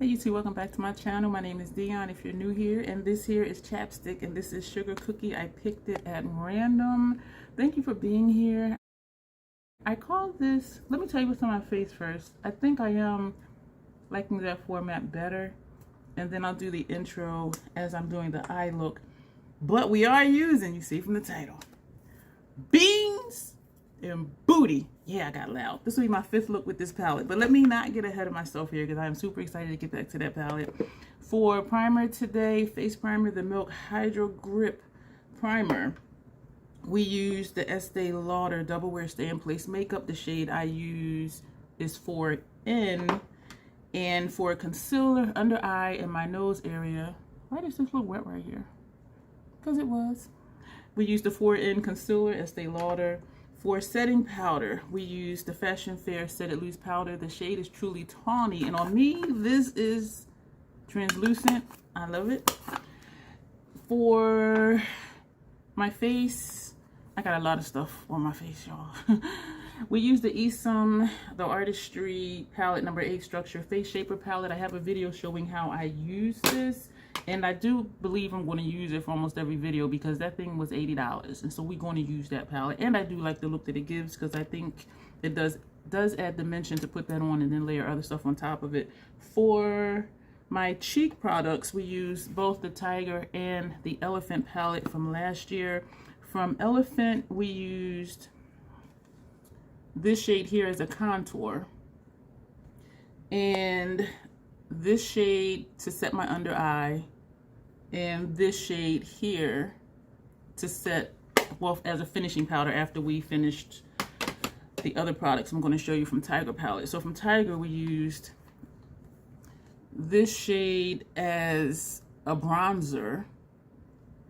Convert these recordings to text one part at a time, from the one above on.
Hey YouTube, welcome back to my channel. My name is Dion if you're new here, and this here is Chapstick, and this is Sugar Cookie. I picked it at random. Thank you for being here. I call this, let me tell you what's on my face first. I think I am liking that format better, and then I'll do the intro as I'm doing the eye look. But we are using, you see from the title, beans and booty. Yeah, I got loud. This will be my fifth look with this palette, but let me not get ahead of myself here because I am super excited to get back to that palette. For primer today, face primer, the Milk Hydro Grip Primer. We use the Estee Lauder Double Wear Stay in Place Makeup. The shade I use is 4N. And for concealer, under eye, and my nose area. Why does this look wet right here? Because it was. We use the 4N concealer, Estee Lauder. For setting powder, we use the Fashion Fair Set It Loose powder. The shade is truly tawny, and on me, this is translucent. I love it. For my face, I got a lot of stuff on my face, y'all. We use the Esum, the Artistry palette number 8 Structure Face Shaper palette. I have a video showing how I use this. And I do believe I'm going to use it for almost every video because that thing was $80. And so we're going to use that palette. And I do like the look that it gives because I think it does add dimension to put that on and then layer other stuff on top of it. For my cheek products, we use both the Tiger and the Elephant palette from last year. From Elephant, we used this shade here as a contour. And this shade to set my under eye, and this shade here to set, well, as a finishing powder after we finished the other products I'm going to show you from Tiger palette. So from Tiger, we used this shade as a bronzer,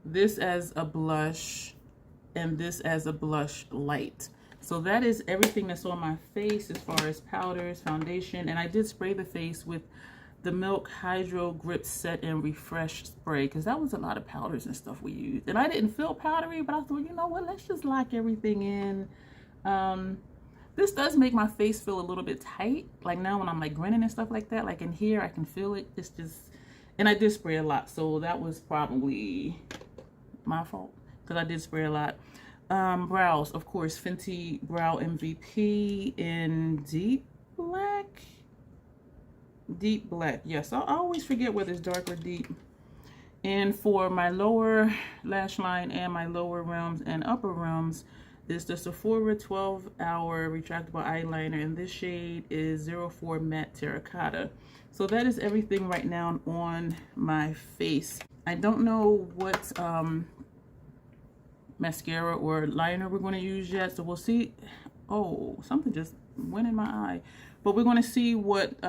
this as a blush, and this as a blush light. So that is everything that's on my face as far as powders, foundation, and I did spray the face with the Milk Hydro Grip Set and Refresh spray because that was a lot of powders and stuff we used. And I didn't feel powdery, but I thought, you know what, let's just lock everything in. This does make my face feel a little bit tight. Like now when I'm like grinning and stuff like that, like in here, I can feel it. It's just, and I did spray a lot. So that was probably my fault because I did spray a lot. Brows, of course, Fenty Brow MVP in deep black. Deep black, yes. I always forget whether it's dark or deep. And for my lower lash line and my lower rims and upper rims is the Sephora 12-hour retractable eyeliner, and this shade is 04 Matte Terracotta. So that is everything right now on my face. I don't know what mascara or liner we're going to use yet, so we'll see. Oh, something just went in my eye. But we're going to see what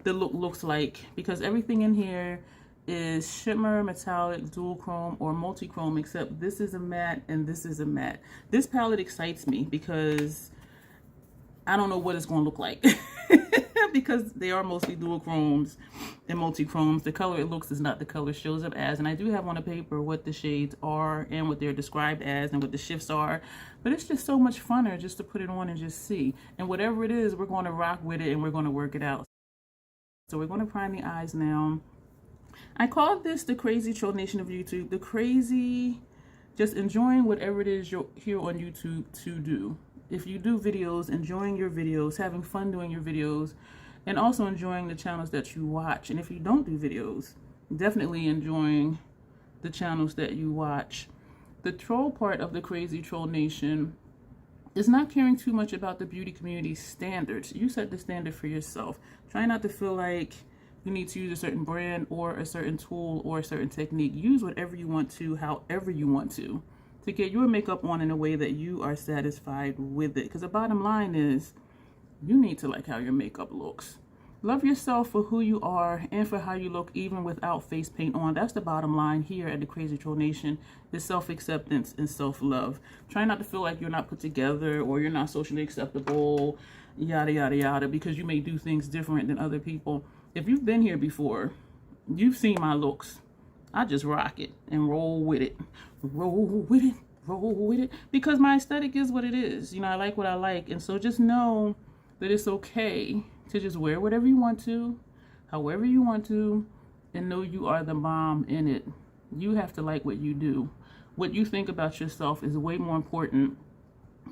the look looks like because everything in here is shimmer, metallic, dual chrome, or multi-chrome, except this is a matte and this is a matte. This palette excites me because I don't know what it's going to look like because they are mostly dual chromes and multi-chromes. The color it looks is not the color it shows up as, and I do have on a paper what the shades are and what they're described as and what the shifts are, but it's just so much funner just to put it on and just see. And whatever it is, we're going to rock with it and we're going to work it out. So we're going to prime the eyes now. I call this the crazy troll nation of YouTube. The crazy, just enjoying whatever it is you're here on YouTube to do. If you do videos, enjoying your videos, having fun doing your videos, and also enjoying the channels that you watch. And if you don't do videos, definitely enjoying the channels that you watch. The troll part of the crazy troll nation is not caring too much about the beauty community standards. You set the standard for yourself. Try not to feel like you need to use a certain brand or a certain tool or a certain technique. Use whatever you want to, however you want to get your makeup on in a way that you are satisfied with it. Because the bottom line is, you need to like how your makeup looks. Love yourself for who you are and for how you look even without face paint on. That's the bottom line here at the Crazy Troll Nation, is self-acceptance and self-love. Try not to feel like you're not put together or you're not socially acceptable, yada, yada, yada, because you may do things different than other people. If you've been here before, you've seen my looks. I just rock it and roll with it. Roll with it, roll with it. Because my aesthetic is what it is. You know, I like what I like. And so just know that it's okay to just wear whatever you want to. however you want to, and know you are the mom in it. You have to like what you do. What you think about yourself is way more important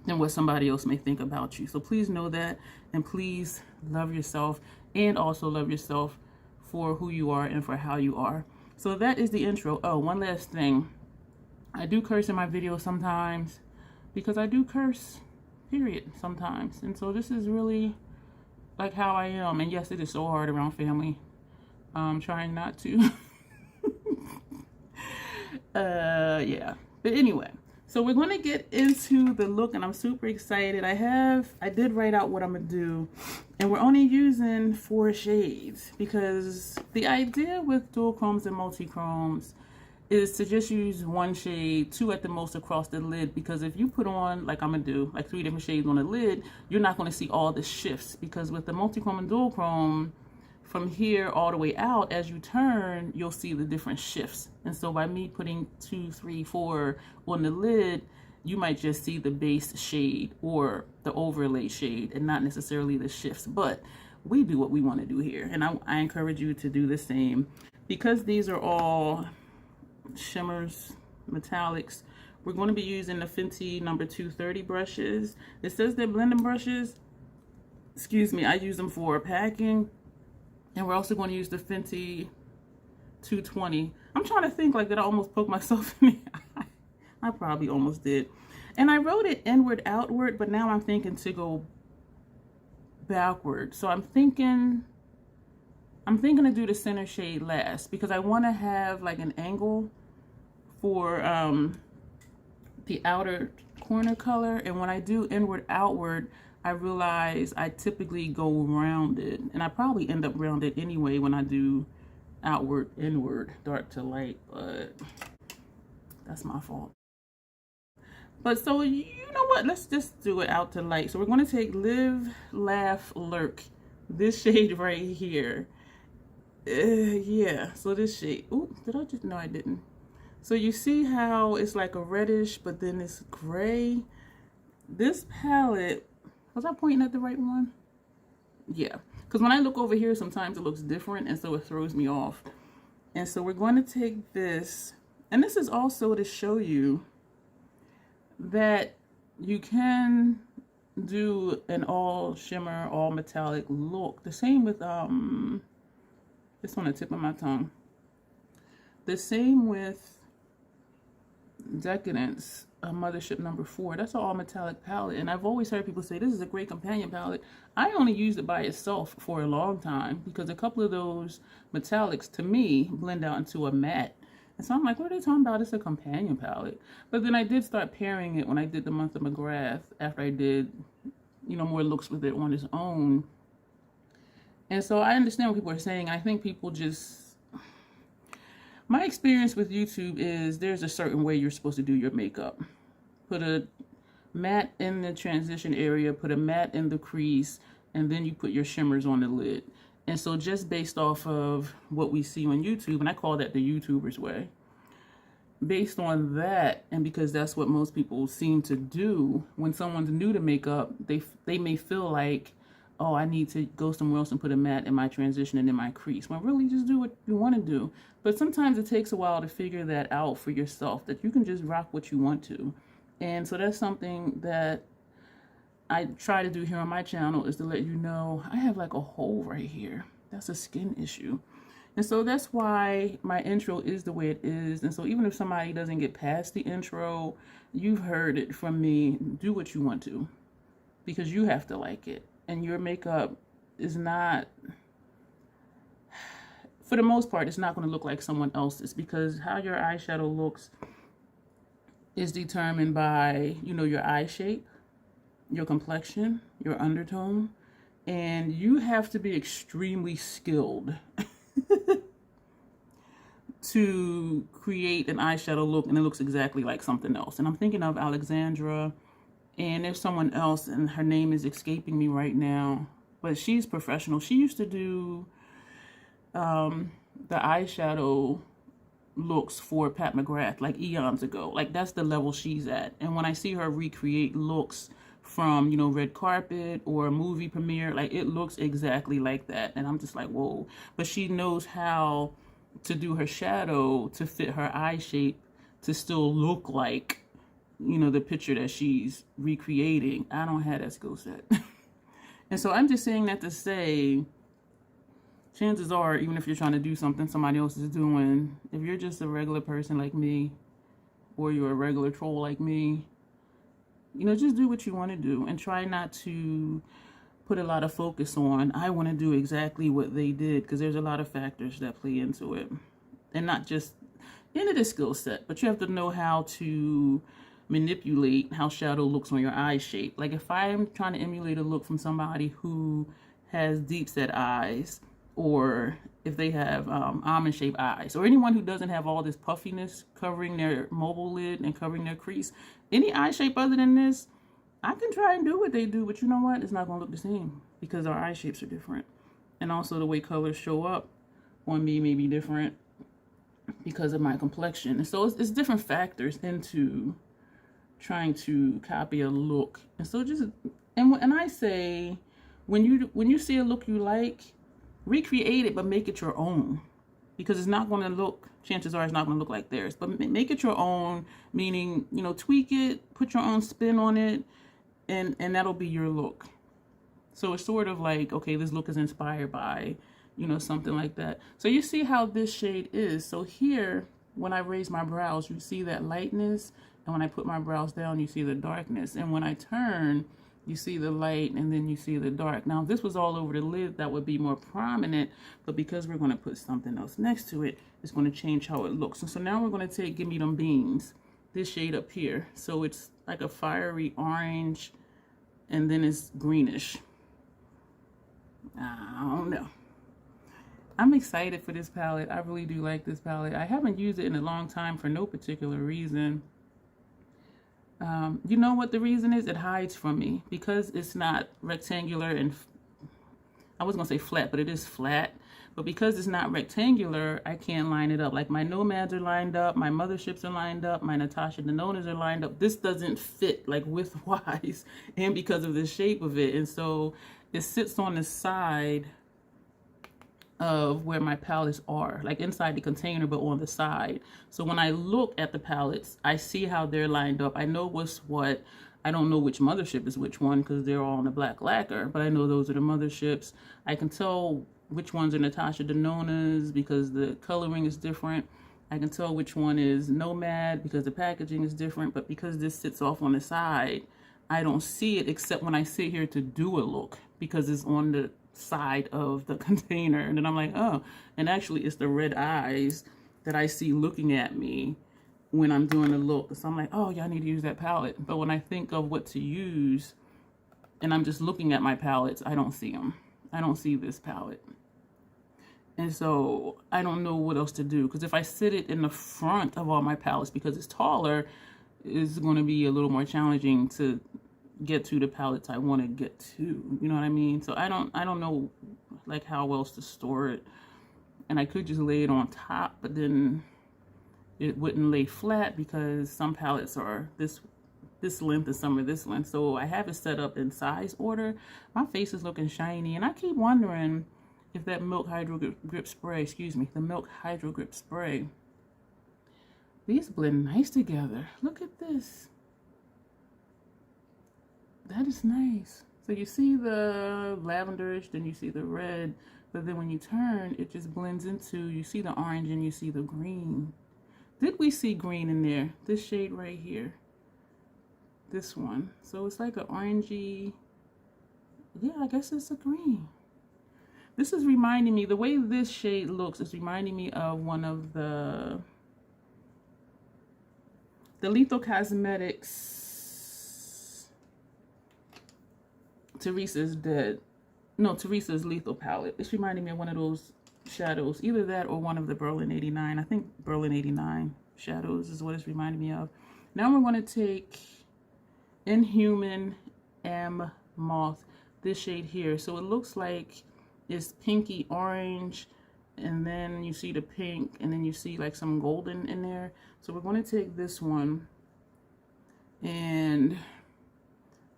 than what somebody else may think about you. So please know that, and please love yourself, and also love yourself for who you are and for how you are. So that is the intro. Oh, one last thing. I do curse in my videos sometimes, because I do curse, period, sometimes. And so this is really like how I am. And yes, it is so hard around family. I'm trying not to. Yeah. But anyway, so we're going to get into the look, and I'm super excited. I did write out what I'm going to do, and we're only using 4 shades, because the idea with dual chromes and multi-chromes is to just use 1 shade, 2 at the most across the lid, because if you put on, like I'm going to do, like 3 different shades on the lid, you're not going to see all the shifts, because with the multi-chrome and dual chrome, from here all the way out, as you turn, you'll see the different shifts. And so by me putting 2, 3, 4 on the lid, you might just see the base shade or the overlay shade and not necessarily the shifts. But we do what we want to do here, and I encourage you to do the same. Because these are all shimmers, metallics, we're going to be using the Fenty number 230 brushes. It says they're blending brushes. Excuse me, I use them for packing. And we're also going to use the Fenty 220. I'm trying to think, like, did I almost poke myself in the eye? I probably almost did. And I wrote it inward, outward, but now I'm thinking to go backward. So I'm thinking to do the center shade last, because I want to have like an angle for the outer corner color. And when I do inward, outward, I realize I typically go rounded, and I probably end up rounded anyway when I do outward, inward, dark to light, but that's my fault. But so, you know what, let's just do it out to light. So we're going to take Live, Laugh, Lurk, this shade right here. Yeah, so this shade, ooh, did I just, no I didn't. So you see how it's like a reddish, but then it's gray. This palette, was I pointing at the right one? Yeah, because when I look over here, sometimes it looks different, and so it throws me off. And so we're going to take this, and this is also to show you that you can do an all shimmer, all metallic look. The same with, it's on the tip of my tongue. The same with Decadence, Mothership number 4. That's an all metallic palette, and I've always heard people say this is a great companion palette. I only used it by itself for a long time, because a couple of those metallics to me blend out into a matte, and so I'm like, what are they talking about? It's a companion palette. But then I did start pairing it when I did the month of McGrath, after I did, you know, more looks with it on its own. And so I understand what people are saying. I think people just, my experience with YouTube is there's a certain way you're supposed to do your makeup. Put a matte in the transition area, put a matte in the crease, and then you put your shimmers on the lid. And so just based off of what we see on YouTube, and I call that the YouTuber's way, based on that, and because that's what most people seem to do, when someone's new to makeup, they may feel like, oh, I need to go somewhere else and put a matte in my transition and in my crease. Well, really just do what you want to do. But sometimes it takes a while to figure that out for yourself, that you can just rock what you want to. And so that's something that I try to do here on my channel, is to let you know I have like a hole right here. That's a skin issue. And so that's why my intro is the way it is. And so even if somebody doesn't get past the intro, you've heard it from me. Do what you want to, because you have to like it. And your makeup is not, for the most part, it's not going to look like someone else's, because how your eyeshadow looks is determined by, you know, your eye shape, your complexion, your undertone, and you have to be extremely skilled to create an eyeshadow look and it looks exactly like something else. And I'm thinking of Alexandra, and there's someone else, and her name is escaping me right now, but she's professional. She used to do the eyeshadow looks for Pat McGrath like eons ago. Like, that's the level she's at. And when I see her recreate looks from, you know, red carpet or a movie premiere. Like, it looks exactly like that. And I'm just like, whoa. But she knows how to do her shadow to fit her eye shape to still look like, you know, the picture that she's recreating. I don't have that skill set. And so I'm just saying that to say, chances are, even if you're trying to do something somebody else is doing, if you're just a regular person like me, or you're a regular troll like me, you know, just do what you want to do and try not to put a lot of focus on, I want to do exactly what they did, because there's a lot of factors that play into it. And not just into the skill set, but you have to know how to manipulate how shadow looks on your eye shape. Like, if I'm trying to emulate a look from somebody who has deep set eyes, or if they have almond shaped eyes, or anyone who doesn't have all this puffiness covering their mobile lid and covering their crease, any eye shape other than this, I can try and do what they do, but you know what? It's not going to look the same because our eye shapes are different. And also the way colors show up on me may be different because of my complexion. And so it's different factors into trying to copy a look. And so just, and I say, when you see a look you like, recreate it, but make it your own, because it's not going to look, chances are it's not going to look like theirs, but make it your own, meaning, you know, tweak it, put your own spin on it, and that'll be your look. So it's sort of like, okay, this look is inspired by, you know, something like that. So you see how this shade is. So here, when I raise my brows, you see that lightness, and when I put my brows down, you see the darkness, and when I turn, you see the light, and then you see the dark. Now, if this was all over the lid, that would be more prominent, but because we're going to put something else next to it, it's going to change how it looks. And so now we're going to take Give Me Them Beans, this shade up here. So it's like a fiery orange, and then it's greenish. I don't know. I'm excited for this palette. I really do like this palette. I haven't used it in a long time for no particular reason. You know what the reason is? It hides from me because it's not rectangular, and I was gonna say flat, but it is flat. But because it's not rectangular, I can't line it up. Like, my Nomads are lined up, my Motherships are lined up, my Natasha Denonas are lined up. This doesn't fit, like, width-wise, and because of the shape of it. And so it sits on the side of where my palettes are, like inside the container, but on the side. So when I look at the palettes, I see how they're lined up. I know what's what. I don't know which Mothership is which one because they're all on the black lacquer, but I know those are the Motherships. I can tell which ones are Natasha Denonas because the coloring is different. I can tell which one is Nomad because the packaging is different, but because this sits off on the side, I don't see it except when I sit here to do a look because it's on the side of the container. And then I'm like, oh, and actually it's the red eyes that I see looking at me when I'm doing a look. So I'm like, oh, y'all need to use that palette. But when I think of what to use and I'm just looking at my palettes, I don't see them. I don't see this palette. And so I don't know what else to do, because if I sit it in the front of all my palettes because it's taller, it's going to be a little more challenging to get to the palettes I want to get to. You know what I mean? So I don't know like how else to store it. And I could just lay it on top, but then it wouldn't lay flat because some palettes are this length and some are this length. So I have it set up in size order. My face is looking shiny, and I keep wondering if that Milk Hydro Grip Spray, the Milk Hydro Grip Spray, these blend nice together. Look at this. That is nice. So you see the lavenderish, then you see the red, but then when you turn, it just blends into, you see the orange and you see the green. Did we see green in there? This shade right here. This one. So it's like an orangey, yeah, I guess it's a green. This is reminding me, the way this shade looks is reminding me of one of the Lethal Cosmetics Teresa's Lethal palette. It's reminding me of one of those shadows, either that or one of the Berlin 89. I think Berlin 89 shadows is what it's reminding me of. Now we're going to take Inhuman M Moth, this shade here. So it looks like it's pinky orange, and then you see the pink, and then you see like some golden in there. So we're going to take this one, and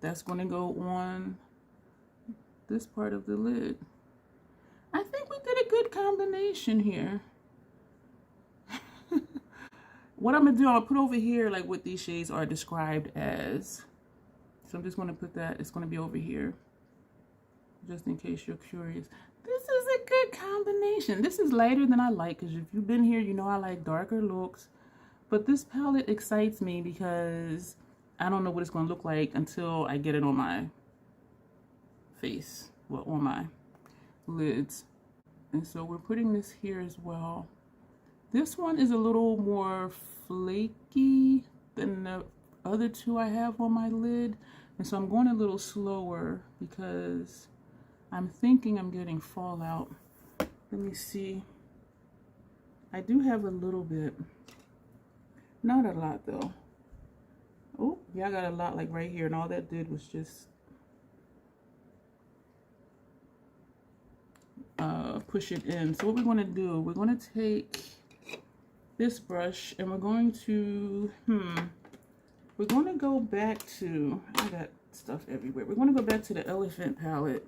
That's going to go on this part of the lid. I think we did a good combination here. What I'm going to do, I'll put over here like what these shades are described as. So I'm just going to put that, it's going to be over here, just in case you're curious. This is a good combination. This is lighter than I like, because if you've been here, you know I like darker looks. But this palette excites me because I don't know what it's going to look like until I get it on my face, well, on my lids. And so we're putting this here as well. This one is a little more flaky than the other two I have on my lid. And so I'm going a little slower because I'm thinking I'm getting fallout. Let me see. I do have a little bit. Not a lot though. Oh, yeah, I got a lot like right here. And all that did was just push it in. So what we're going to do, we're going to take this brush and we're going to, we're going to go back to, I got stuff everywhere. We're going to go back to the Elephant palette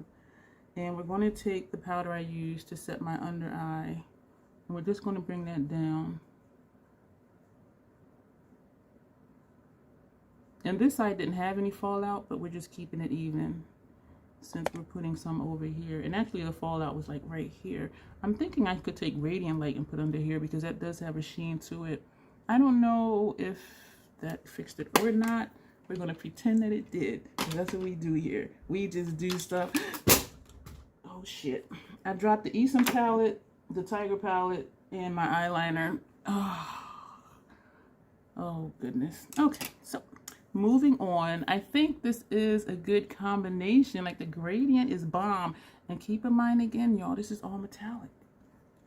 and we're going to take the powder I used to set my under eye and we're just going to bring that down. And this side didn't have any fallout, but we're just keeping it even since we're putting some over here. And actually the fallout was like right here. I'm thinking I could take Radiant Light and put under here because that does have a sheen to it. I don't know if that fixed it or not. We're going to pretend that it did. That's what we do here. We just do stuff. Oh shit. I dropped the Esum palette, the Tiger palette, and my eyeliner. Oh goodness. Okay, so moving on, I think this is a good combination. Like the gradient is bomb. And keep in mind again, y'all, this is all metallic.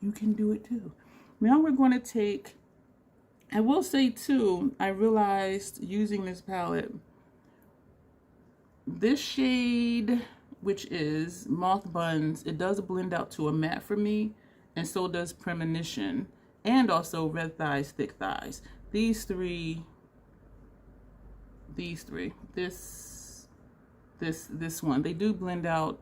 You can do it too. Now we're going to take, I will say too, I realized using this palette, this shade, which is Moth Buns, it does blend out to a matte for me. And so does Premonition. And also Red Thighs, Thick Thighs. These three, this one, they do blend out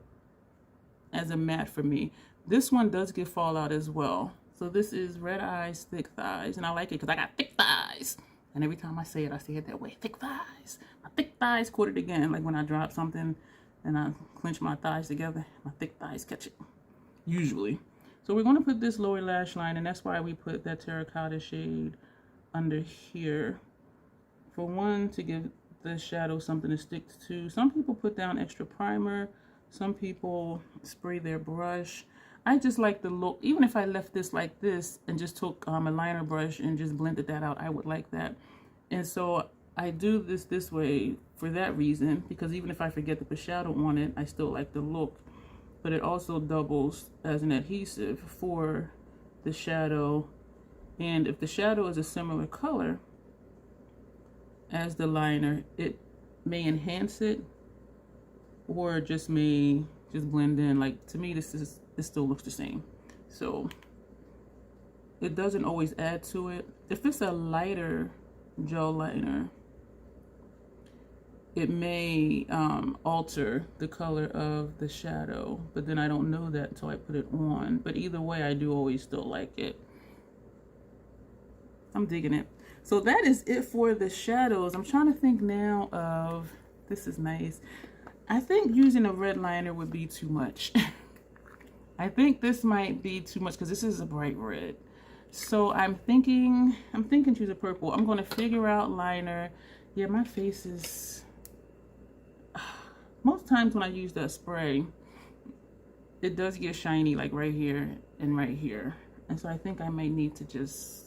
as a matte for me. This one does get fallout as well. So this is Red Eyes, Thick Thighs, and I like it because I got thick thighs. And every time I say it that way, thick thighs. My thick thighs caught it again, like when I drop something and I clench my thighs together, my thick thighs catch it, usually. So we're going to put this lower lash line, and that's why we put that terracotta shade under here. For one, to give the shadow something to stick to. Some people put down extra primer. Some people spray their brush. I just like the look. Even if I left this like this and just took a liner brush and just blended that out, I would like that. And so I do this way for that reason, because even if I forget to put shadow on it, I still like the look. But it also doubles as an adhesive for the shadow. And if the shadow is a similar color as the liner, it may enhance it or just may just blend in. Like, to me, this still looks the same. So it doesn't always add to it. If it's a lighter gel liner, it may alter the color of the shadow, but then I don't know that until I put it on. But either way, I do always still like it. I'm digging it. So that is it for the shadows. I'm trying to think now of, this is nice. I think using a red liner would be too much. I think this might be too much because this is a bright red. So I'm thinking choose a purple. I'm going to figure out liner. Yeah, my face is, most times when I use that spray, it does get shiny like right here and right here. And so I think I may need to just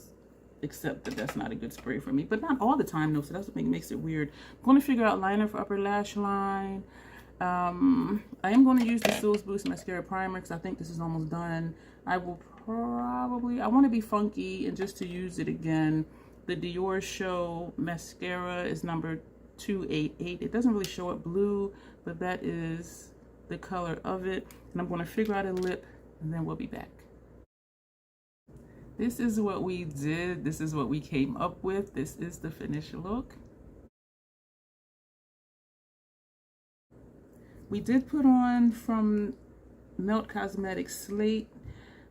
accept that that's not a good spray for me, but not all the time though, so that's what makes it weird. I'm going to figure out liner for upper lash line. I am going to use the Soul's Boost mascara primer because I think this is almost done. I will probably, I want to be funky and just to use it again. The Dior Show mascara is number 288. It doesn't really show up blue, but that is the color of it. And I'm going to figure out a lip and then we'll be back. This is what we did. This is what we came up with. This is the finished look. We did put on from Melt Cosmetics Slate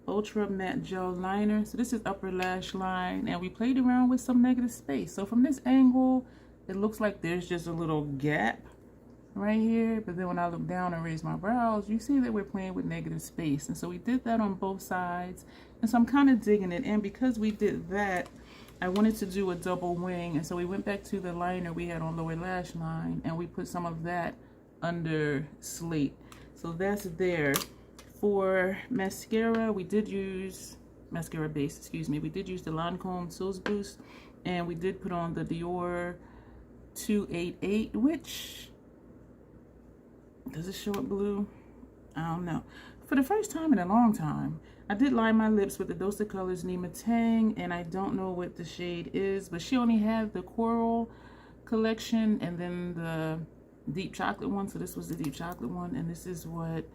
Ultra Matte Gel Liner. So this is upper lash line, and we played around with some negative space. So from this angle, it looks like there's just a little gap right here, but then when I look down and raise my brows, you see that we're playing with negative space. And so we did that on both sides, and so I'm kind of digging it. And because we did that, I wanted to do a double wing, and so we went back to the liner we had on lower lash line, and we put some of that under Slate. So that's there. For mascara, we did use mascara base, excuse me, we did use the Lancome Source Boost, and we did put on the Dior 288, which does it show it blue? I don't know. For the first time in a long time, I did line my lips with the Dose of Colors Nyma Tang, and I don't know what the shade is, but she only had the Coral collection and then the deep chocolate one. So this was the deep chocolate one, and this is what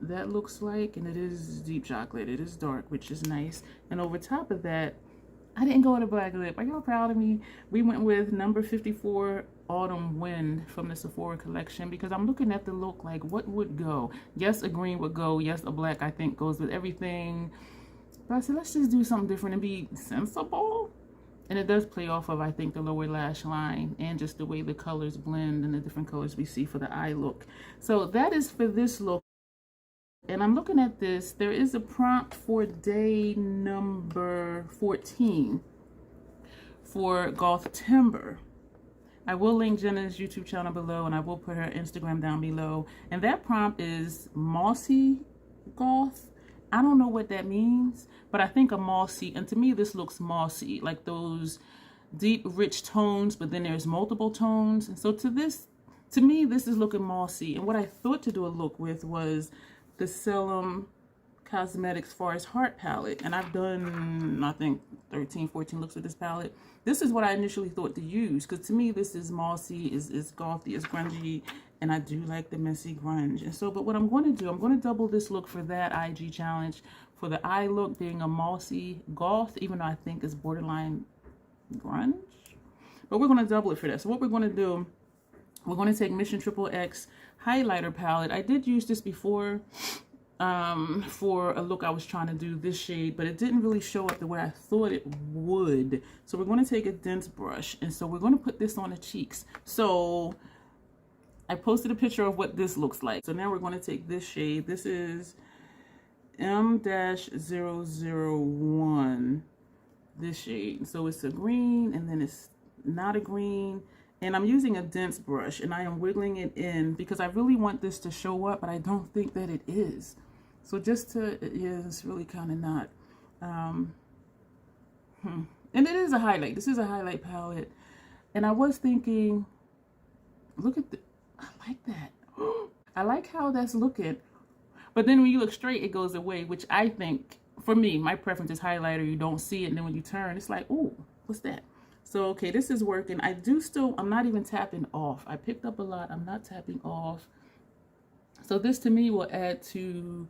that looks like, and it is deep chocolate. It is dark, which is nice. And over top of that, I didn't go with a black lip. Are y'all proud of me? We went with number 54 Autumn Wind from the Sephora collection, because I'm looking at the look like what would go. Yes, a green would go. Yes, a black I think goes with everything. But I said, let's just do something different and be sensible. And it does play off of, I think, the lower lash line and just the way the colors blend and the different colors we see for the eye look. So that is for this look. And I'm looking at this. There is a prompt for day number 14 for Goth Timber. I will link Jenna's YouTube channel below, and I will put her Instagram down below. And that prompt is Mossy Goth. I don't know what that means, but I think a mossy, and to me this looks mossy, like those deep rich tones, but then there's multiple tones. And so to me this is looking mossy. And what I thought to do a look with was the Salem Cosmetics Forest Heart palette, and I've done I think 13 14 looks with this palette. This is what I initially thought to use, because to me this is mossy, is gothy, is grungy, and I do like the messy grunge. And so, but what I'm going to do, I'm going to double this look for that IG challenge, for the eye look being a mossy goth, even though I think it's borderline grunge, but we're going to double it for that. So what we're going to do, we're going to take Mission Triple X highlighter palette. I did use this before for a look I was trying to do this shade, but it didn't really show up the way I thought it would. So we're going to take a dense brush, and so we're going to put this on the cheeks. So I posted a picture of what this looks like. So now we're going to take this shade. This is M-001, this shade. So it's a green, and then it's not a green. And I'm using a dense brush, and I am wiggling it in because I really want this to show up, but I don't think that it is. So just to, yeah, it's really kind of not. And it is a highlight. This is a highlight palette. And I was thinking, look at the, I like that. I like how that's looking. But then when you look straight, it goes away, which I think, for me, my preference is highlighter. You don't see it, and then when you turn, it's like, ooh, what's that? So, okay, this is working. I do still, I'm not even tapping off. I picked up a lot. I'm not tapping off. So this to me will add to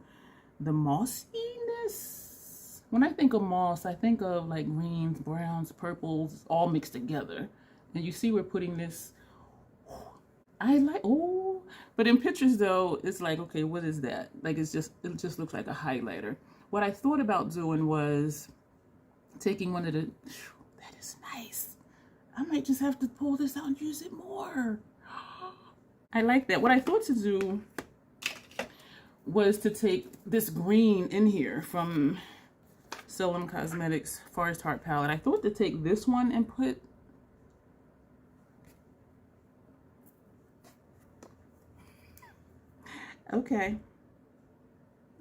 the mossiness. When I think of moss, I think of like greens, browns, purples, all mixed together. And you see we're putting this, I like, oh, but in pictures though, it's like, okay, what is that? Like it just looks like a highlighter. What I thought about doing was taking one of the, that is nice. I might just have to pull this out and use it more. I like that. What I thought to do was to take this green in here from Salem Cosmetics Forest Heart palette. I thought to take this one and put, okay,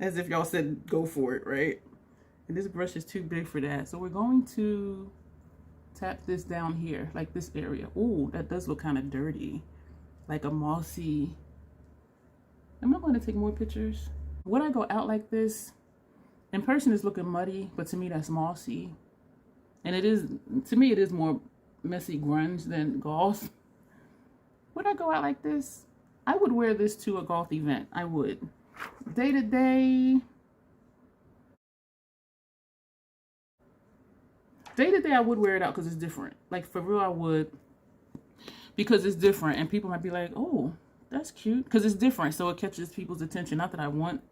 as if y'all said go for it, right? And this brush is too big for that. So we're going to tap this down here, like this area. Ooh, that does look kind of dirty, like a mossy. Am I going to take more pictures? Would I go out like this? In person it's looking muddy, but to me that's mossy. And it is, to me it is more messy grunge than goth. Would I go out like this? I would wear this to a goth event. I would. Day to day, I would wear it out because it's different. Like for real, I would, because it's different, and people might be like, "Oh, That's cute because it's different, so it catches people's attention. Not that I want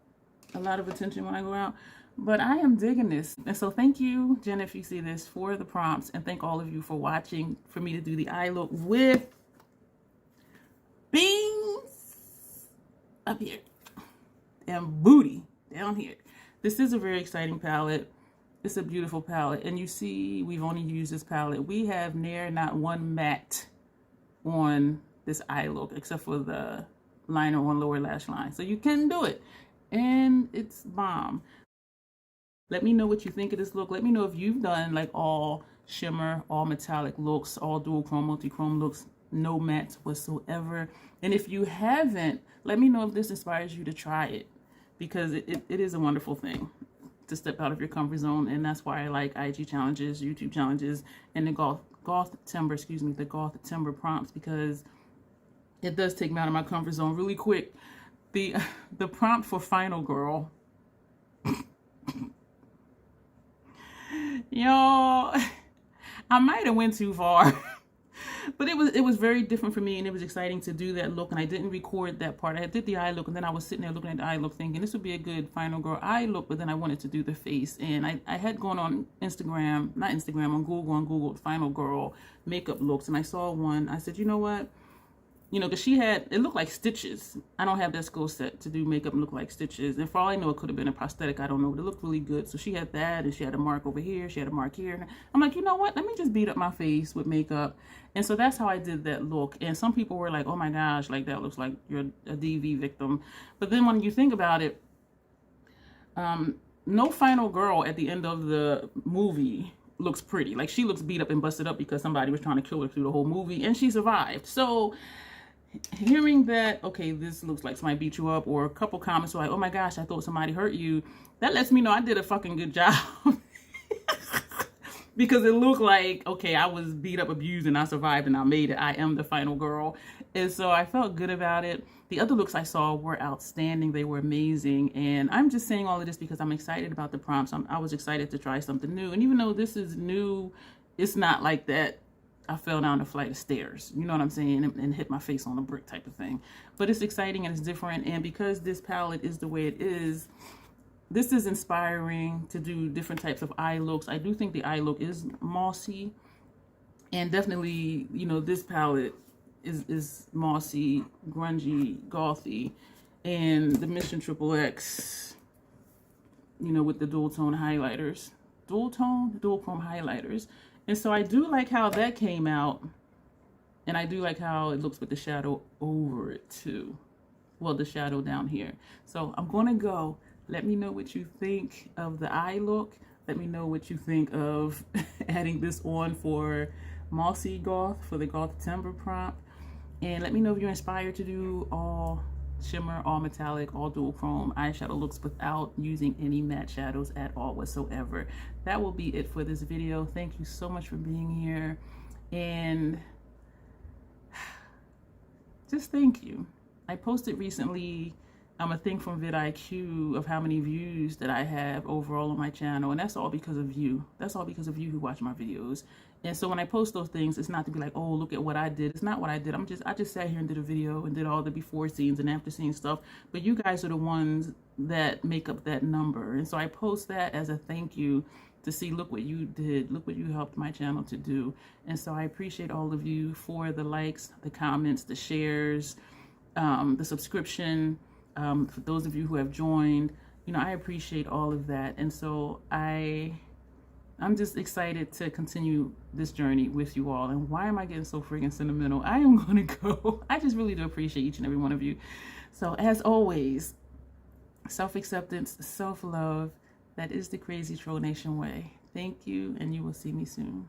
a lot of attention when I go out, but I am digging this. And so thank you, Jen, if you see this, for the prompts, and thank all of you for watching, for me to do the eye look with beans up here and booty down here. This is a very exciting palette. It's a beautiful palette, and you see we've only used this palette. We have near not one matte on this eye look except for the liner on lower lash line. So you can do it, and it's bomb. Let me know what you think of this look. Let me know if you've done like all shimmer, all metallic looks, all dual chrome, multi-chrome looks, no mattes whatsoever. And if you haven't, let me know if this inspires you to try it, because it is a wonderful thing to step out of your comfort zone. And that's why I like IG challenges, YouTube challenges, and the Goth Timber, the Goth Timber prompts, because it does take me out of my comfort zone really quick. The prompt for Final Girl, y'all, I might have went too far. But it was very different for me, and it was exciting to do that look. And I didn't record that part. I did the eye look, and then I was sitting there looking at the eye look thinking this would be a good Final Girl eye look, but then I wanted to do the face. And I had gone on Instagram, not Instagram, on Google Final Girl makeup looks, and I saw one. I said, you know what? You know, because she had, it looked like stitches. I don't have that skill set to do makeup and look like stitches. And for all I know, it could have been a prosthetic. I don't know, but it looked really good. So she had that, and she had a mark over here. She had a mark here. I'm like, you know what? Let me just beat up my face with makeup. And so that's how I did that look. And some people were like, oh my gosh, like that looks like you're a DV victim. But then when you think about it, no Final Girl at the end of the movie looks pretty. Like, she looks beat up and busted up because somebody was trying to kill her through the whole movie, and she survived. So hearing that, okay, this looks like somebody beat you up, or a couple comments were like, oh my gosh, I thought somebody hurt you, that lets me know I did a fucking good job. Because it looked like, okay, I was beat up, abused, and I survived, and I made it. I am the Final Girl. And so I felt good about it. The other looks I saw were outstanding. They were amazing. And I'm just saying all of this because I'm excited about the prompts. I was excited to try something new. And even though this is new, it's not like that I fell down a flight of stairs, you know what I'm saying, and hit my face on a brick type of thing. But it's exciting and it's different. And because this palette is the way it is, this is inspiring to do different types of eye looks. I do think the eye look is mossy, and definitely, you know, this palette is mossy, grungy, gothy, and the Mission XXX, you know, with the dual tone highlighters, dual chrome highlighters. And so I do like how that came out, and I do like how it looks with the shadow over it too. Well, the shadow down here. So I'm gonna go. Let me know what you think of the eye look. Let me know what you think of adding this on for Mossy Goth, for the Goth Timber prompt. And let me know if you're inspired to do all shimmer, all metallic, all dual chrome eyeshadow looks without using any matte shadows at all whatsoever. That will be it for this video. Thank you so much for being here. And just thank you. I posted recently a thing from vidIQ of how many views that I have overall on my channel, and that's all because of you. That's all because of you who watch my videos. And so when I post those things, it's not to be like, oh, look at what I did. It's not what I did. I just sat here and did a video and did all the before scenes and after scene stuff. But you guys are the ones that make up that number. And so I post that as a thank you to see, look what you did, look what you helped my channel to do. And so I appreciate all of you for the likes, the comments, the shares, the subscription. For those of you who have joined, you know, I appreciate all of that. And so I'm just excited to continue this journey with you all. And why am I getting so freaking sentimental? I am going to go. I just really do appreciate each and every one of you. So as always, self-acceptance, self-love, that is the Crazy Troll Nation way. Thank you, and you will see me soon.